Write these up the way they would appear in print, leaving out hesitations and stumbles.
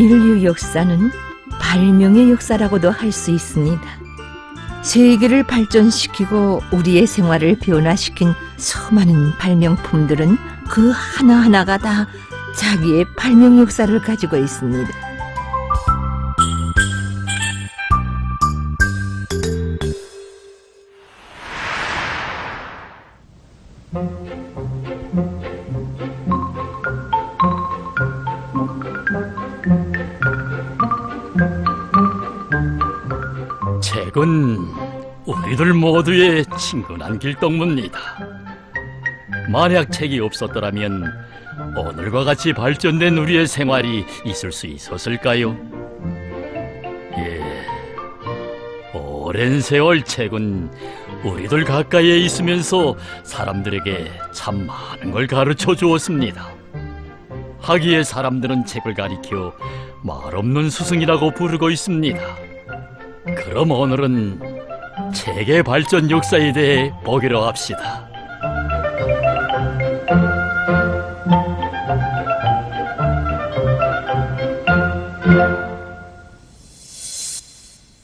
인류 역사는 발명의 역사라고도 할 수 있습니다. 세계를 발전시키고 우리의 생활을 변화시킨 수많은 발명품들은 그 하나하나가 다 자기의 발명 역사를 가지고 있습니다. 책은 우리들 모두의 친근한 길동무입니다. 만약 책이 없었더라면 오늘과 같이 발전된 우리의 생활이 있을 수 있었을까요? 예, 오랜 세월 책은 우리들 가까이에 있으면서 사람들에게 참 많은 걸 가르쳐 주었습니다. 하기에 사람들은 책을 가리켜 말없는 스승이라고 부르고 있습니다. 그럼 오늘은 책의 발전 역사에 대해 보기로 합시다.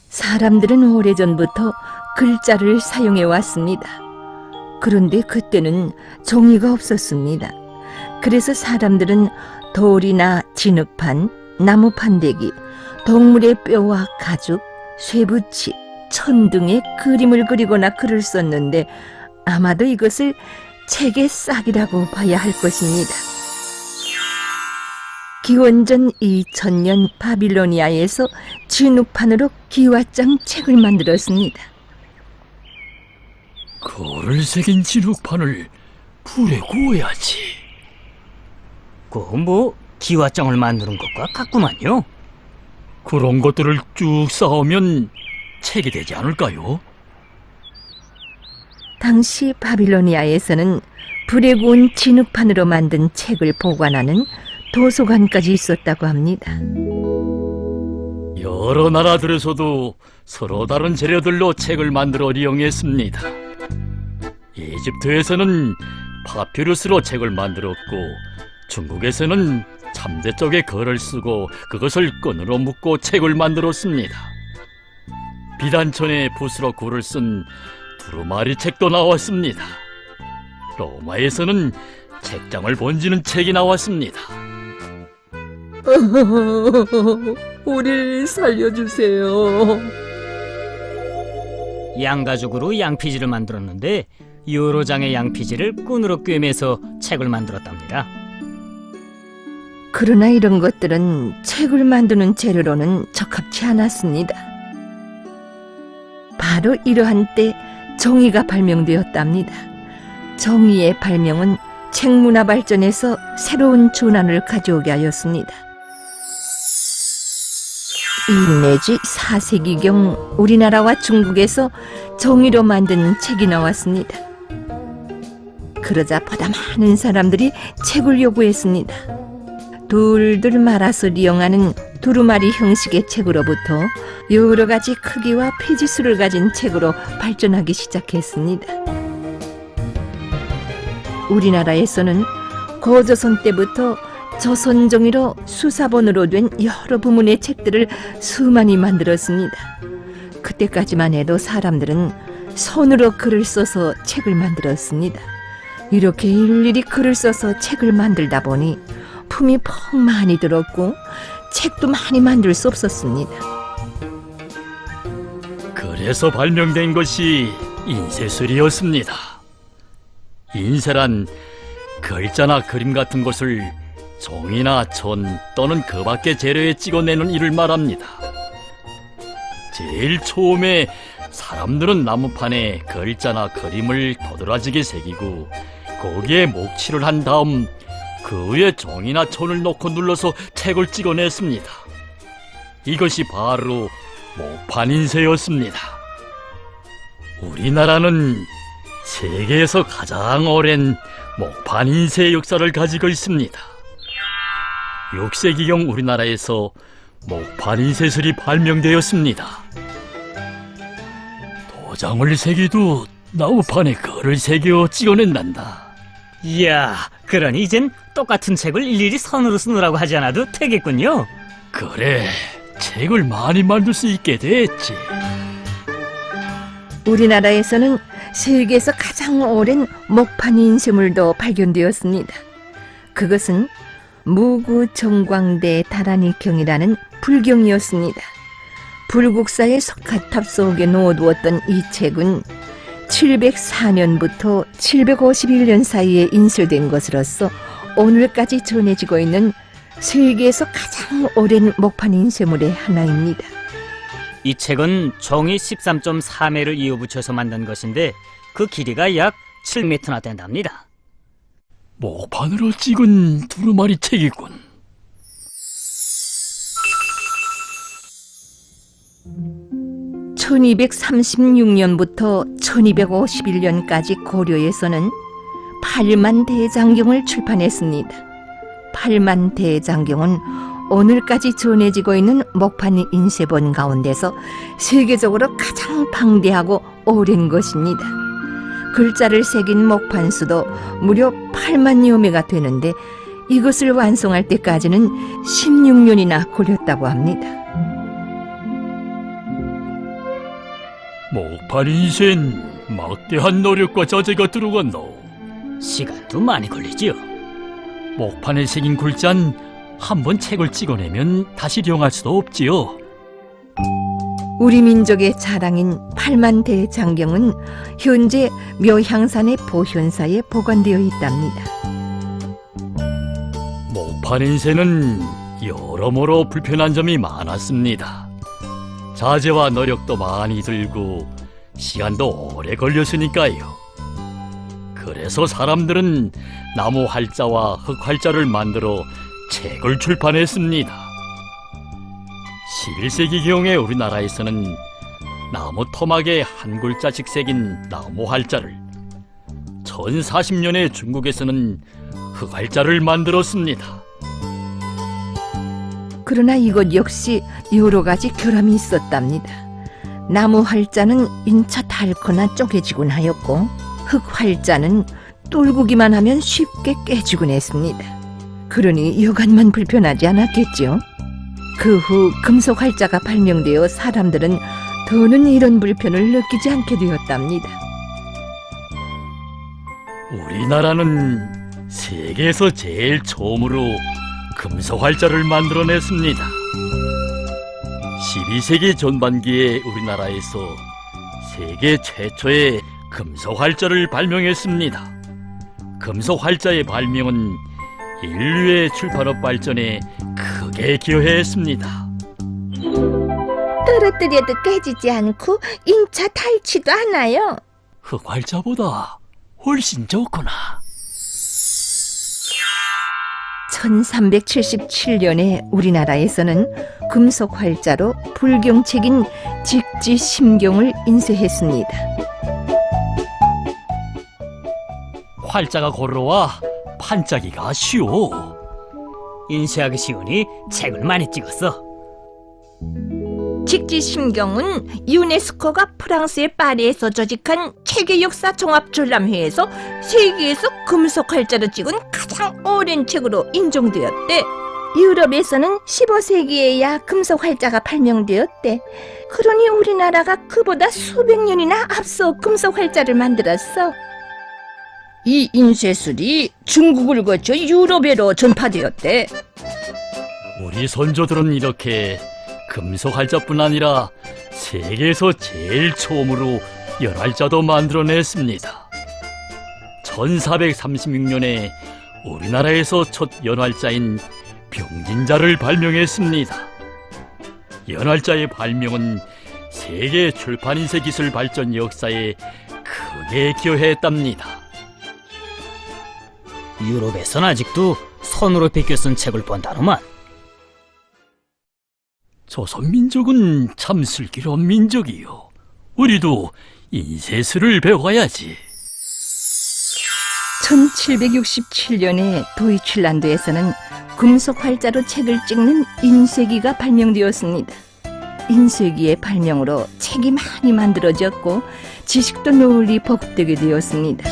사람들은 오래전부터 글자를 사용해 왔습니다. 그런데 그때는 종이가 없었습니다. 그래서 사람들은 돌이나 진흙판, 나무 판대기, 동물의 뼈와 가죽, 쇠붙이, 천 등의 그림을 그리거나 글을 썼는데 아마도 이것을 책의 싹이라고 봐야 할 것입니다. 기원전 2000년 바빌로니아에서 진흙판으로 기와장 책을 만들었습니다. 글을 새긴 진흙판을 불에 구워야지. 기와장을 만드는 것과 같구만요. 그런 것들을 쭉 쌓으면 책이 되지 않을까요? 당시 바빌로니아에서는 불에 구운 진흙판으로 만든 책을 보관하는 도서관까지 있었다고 합니다. 여러 나라들에서도 서로 다른 재료들로 책을 만들어 이용했습니다. 이집트에서는 파피루스로 책을 만들었고, 중국에서는 참새 쪽에 글을 쓰고 그것을 끈으로 묶고 책을 만들었습니다. 비단천에 붓으로 글을 쓴 두루마리 책도 나왔습니다. 로마에서는 책장을 번지는 책이 나왔습니다. 우리를 살려주세요. 양가죽으로 양피지를 만들었는데 여러 장의 양피지를 끈으로 꿰매서 책을 만들었답니다. 그러나 이런 것들은 책을 만드는 재료로는 적합치 않았습니다. 바로 이러한 때 종이가 발명되었답니다. 종이의 발명은 책 문화 발전에서 새로운 전환을 가져오게 하였습니다. 1 내지 4세기경 우리나라와 중국에서 종이로 만든 책이 나왔습니다. 그러자 보다 많은 사람들이 책을 요구했습니다. 둘둘 말아서 이용하는 두루마리 형식의 책으로부터 여러 가지 크기와 페이지수를 가진 책으로 발전하기 시작했습니다. 우리나라에서는 고조선 때부터 조선 종이로 수사본으로 된 여러 부문의 책들을 수많이 만들었습니다. 그때까지만 해도 사람들은 손으로 글을 써서 책을 만들었습니다. 이렇게 일일이 글을 써서 책을 만들다 보니 품이 퍽 많이 들었고 책도 많이 만들 수 없었습니다. 그래서 발명된 것이 인쇄술이었습니다. 인쇄란 글자나 그림 같은 것을 종이나 천 또는 그 밖의 재료에 찍어내는 일을 말합니다. 제일 처음에 사람들은 나무판에 글자나 그림을 도드라지게 새기고 거기에 목칠을 한 다음 그 위에 종이나 천을 놓고 눌러서 책을 찍어냈습니다. 이것이 바로 목판 인쇄였습니다. 우리나라는 세계에서 가장 오랜 목판 인쇄 역사를 가지고 있습니다. 6세기경 우리나라에서 목판 인쇄술이 발명되었습니다. 도장을 새기도 나무판에 글을 새겨 찍어낸단다. 이야, 그러니 이젠 똑같은 책을 일일이 선으로 쓰느라고 하지 않아도 되겠군요. 그래, 책을 많이 만들 수 있게 됐지. 우리나라에서는 세계에서 가장 오랜 목판 인쇄물도 발견되었습니다. 그것은 무구정광대 다라니경이라는 불경이었습니다. 불국사의 석가탑 속에 놓아두었던 이 책은 704년부터 751년 사이에 인쇄된 것으로서 오늘까지 전해지고 있는 세계에서 가장 오랜 목판 인쇄물의 하나입니다. 이 책은 종이 13.4매를 이어붙여서 만든 것인데 그 길이가 약 7m나 된답니다. 목판으로 찍은 두루마리 책이군. 1236년부터 1251년까지 고려에서는 8만 대장경을 출판했습니다. 8만 대장경은 오늘까지 전해지고 있는 목판 인쇄본 가운데서 세계적으로 가장 방대하고 오랜 것입니다. 글자를 새긴 목판 수도 무려 8만여 매가 되는데 이것을 완성할 때까지는 16년이나 걸렸다고 합니다. 목판 인쇄엔 막대한 노력과 자재가 들어간노. 시간도 많이 걸리지요. 목판에 새긴 글자는 한번 책을 찍어내면 다시 이용할 수도 없지요. 우리 민족의 자랑인 8만 대장경은 현재 묘향산의 보현사에 보관되어 있답니다. 목판 인쇄는 여러모로 불편한 점이 많았습니다. 자재와 노력도 많이 들고 시간도 오래 걸렸으니까요. 그래서 사람들은 나무 활자와 흙 활자를 만들어 책을 출판했습니다. 11세기경에 우리나라에서는 나무 토막에 한 글자씩 새긴 나무 활자를, 1040년에 중국에서는 흙 활자를 만들었습니다. 그러나 이것 역시 여러 가지 결함이 있었답니다. 나무 활자는 인차 닳거나 쪼개지곤 하였고 흙 활자는 뚫고기만 하면 쉽게 깨지곤 했습니다. 그러니 여간만 불편하지 않았겠죠. 그 후 금속 활자가 발명되어 사람들은 더는 이런 불편을 느끼지 않게 되었답니다. 우리나라는 세계에서 제일 처음으로 금속 활자를 만들어냈습니다. 12세기 전반기에 우리나라에서 세계 최초의 금속 활자를 발명했습니다. 금속 활자의 발명은 인류의 출판업 발전에 크게 기여했습니다. 떨어뜨려도 깨지지 않고 인차 닳지도 않아요. 흙 활자보다 훨씬 좋구나. 1377년에 우리나라에서는 금속 활자로 불경책인 직지심경을 인쇄했습니다. 활자가 고르와 판짜기가 쉬워. 인쇄하기 쉬우니 책을 많이 찍었어. 직지심경은 유네스코가 프랑스의 파리에서 조직한 체계 역사 종합 전람회에서 세계에서 금속 활자로 찍은 가장 오랜 책으로 인정되었대. 유럽에서는 15세기에야 금속 활자가 발명되었대. 그러니 우리나라가 그보다 수백 년이나 앞서 금속 활자를 만들었어. 이 인쇄술이 중국을 거쳐 유럽에로 전파되었대. 우리 선조들은 이렇게 금속 활자뿐 아니라 세계에서 제일 처음으로 연활자도 만들어냈습니다. 1436년에 우리나라에서 첫 연활자인 병진자를 발명했습니다. 연활자의 발명은 세계 출판인쇄 기술 발전 역사에 크게 기여했답니다. 유럽에선 아직도 손으로 비껴 쓴 책을 본다노만. 조선민족은 참 슬기로운 민족이요. 우리도 인쇄술을 배워야지. 1767년에 도이칠란드에서는 금속 활자로 책을 찍는 인쇄기가 발명되었습니다. 인쇄기의 발명으로 책이 많이 만들어졌고 지식도 널리 보급되게 되었습니다.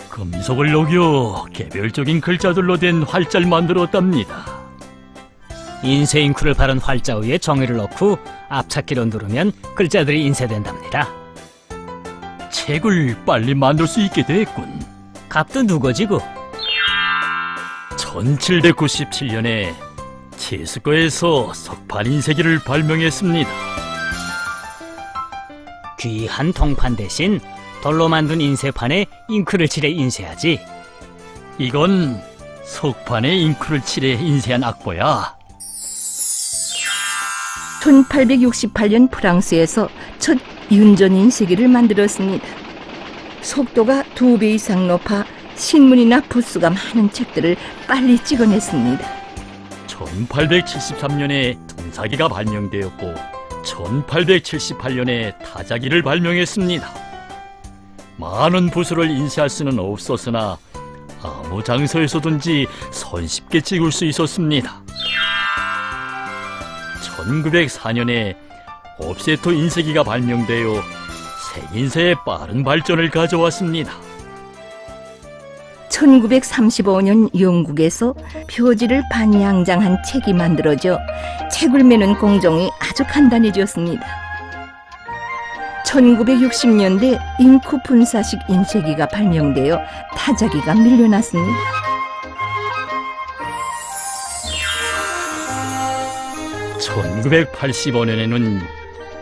금속을 녹여 개별적인 글자들로 된 활자를 만들었답니다. 인쇄 잉크를 바른 활자 위에 종이를 넣고 앞찾기로 누르면 글자들이 인쇄된답니다. 책을 빨리 만들 수 있게 됐군. 값도 누거지고. 1797년에 체스거에서 석판 인쇄기를 발명했습니다. 귀한 동판 대신 돌로 만든 인쇄판에 잉크를 칠해 인쇄하지. 이건 석판에 잉크를 칠해 인쇄한 악보야. 1868년 프랑스에서 첫 윤전 인쇄기를 만들었습니다. 속도가 2배 이상 높아 신문이나 부수가 많은 책들을 빨리 찍어냈습니다. 1873년에 등사기가 발명되었고 1878년에 타자기를 발명했습니다. 많은 부수를 인쇄할 수는 없었으나 아무 장소에서든지 손쉽게 찍을 수 있었습니다. 1904년에 옵세토 인쇄기가 발명되어 색인쇄의 빠른 발전을 가져왔습니다. 1935년 영국에서 표지를 반양장한 책이 만들어져 책을 매는 공정이 아주 간단해졌습니다. 1960년대 잉크 분사식 인쇄기가 발명되어 타자기가 밀려났습니다. 1985년에는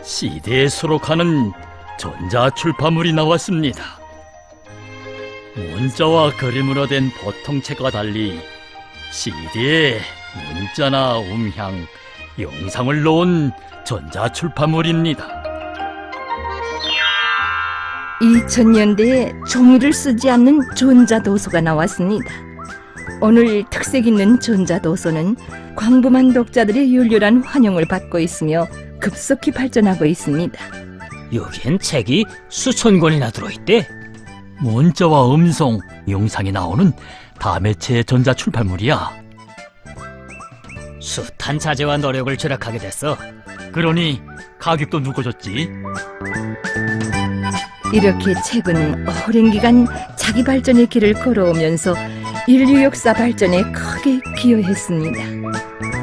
CD에 수록하는 전자출판물이 나왔습니다. 문자와 그림으로 된 보통 책과 달리 CD에 문자나 음향, 영상을 넣은 전자출판물입니다. 2000년대에 종이를 쓰지 않는 전자도서가 나왔습니다. 오늘 특색 있는 전자도서는 광범한 독자들의 열렬한 환영을 받고 있으며 급속히 발전하고 있습니다. 여기엔 책이 수천 권이나 들어있대. 문자와 음성, 영상이 나오는 다매체 전자출판물이야. 숱한 자재와 노력을 절약하게 됐어. 그러니 가격도 누궈졌지. 이렇게 책은 오랜 기간 자기 발전의 길을 걸어오면서 인류 역사 발전에 크게 기여했습니다.